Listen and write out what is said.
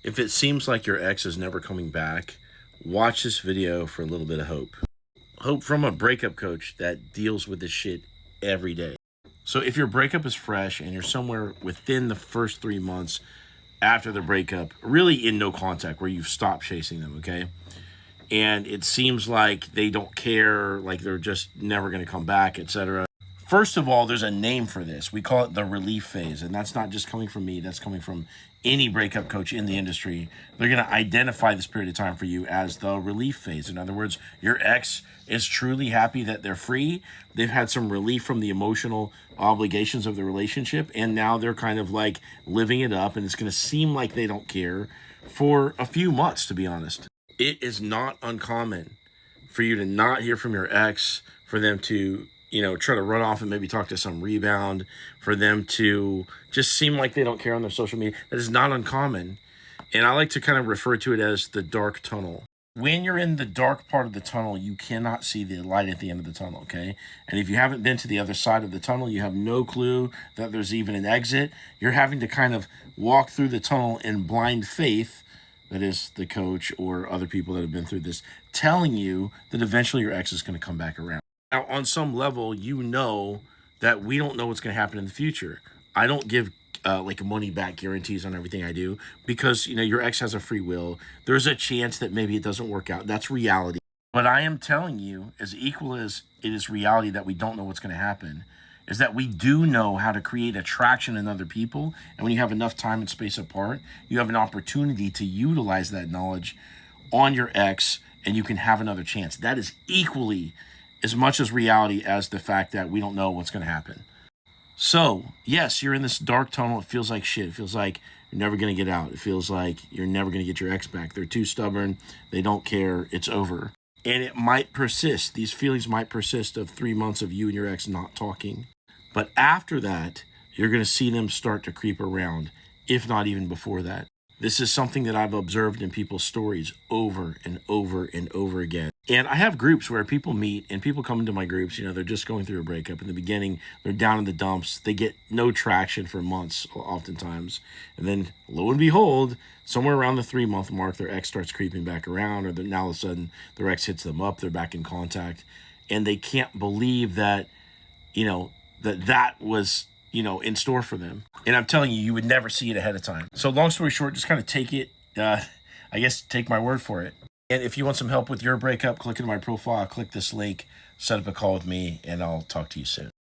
If it seems like your ex is never coming back, watch this video for a little bit of hope. Hope from a breakup coach that deals with this shit every day. So if your breakup is fresh and you're somewhere within the first 3 months after the breakup, really in no contact where you've stopped chasing them, okay? And it seems like they don't care, like they're just never going to come back, etc. First of all, there's a name for this. We call it the relief phase. And that's not just coming from me. That's coming from any breakup coach in the industry. They're going to identify this period of time for you as the relief phase. In other words, your ex is truly happy that they're free. They've had some relief from the emotional obligations of the relationship. And now they're kind of like living it up. And it's going to seem like they don't care for a few months, to be honest. It is not uncommon for you to not hear from your ex, for them to try to run off and maybe talk to some rebound, for them to just seem like they don't care on their social media. That is not uncommon. And I like to kind of refer to it as the dark tunnel. When you're in the dark part of the tunnel, you cannot see the light at the end of the tunnel, okay? And if you haven't been to the other side of the tunnel, you have no clue that there's even an exit. You're having to kind of walk through the tunnel in blind faith. That is the coach or other people that have been through this telling you that eventually your ex is going to come back around. Now, on some level, you know that we don't know what's going to happen in the future. I don't give like money back guarantees on everything I do because, your ex has a free will. There's a chance that maybe it doesn't work out. That's reality. But I am telling you, as equal as it is reality that we don't know what's going to happen, is that we do know how to create attraction in other people. And when you have enough time and space apart, you have an opportunity to utilize that knowledge on your ex and you can have another chance. That is equally as much as reality as the fact that we don't know what's going to happen. So, yes, you're in this dark tunnel. It feels like shit. It feels like you're never going to get out. It feels like you're never going to get your ex back. They're too stubborn. They don't care. It's over. And it might persist. These feelings might persist of 3 months of you and your ex not talking. But after that, you're going to see them start to creep around, if not even before that. This is something that I've observed in people's stories over and over and over again. And I have groups where people meet and people come into my groups, they're just going through a breakup. In the beginning, they're down in the dumps. They get no traction for months, oftentimes. And then, lo and behold, somewhere around the 3-month mark, their ex starts creeping back around, or now all of a sudden their ex hits them up. They're back in contact. And they can't believe that, that was in store for them. And I'm telling you, you would never see it ahead of time. So long story short, just kind of take it, take my word for it. And if you want some help with your breakup, click into my profile, click this link, set up a call with me, and I'll talk to you soon.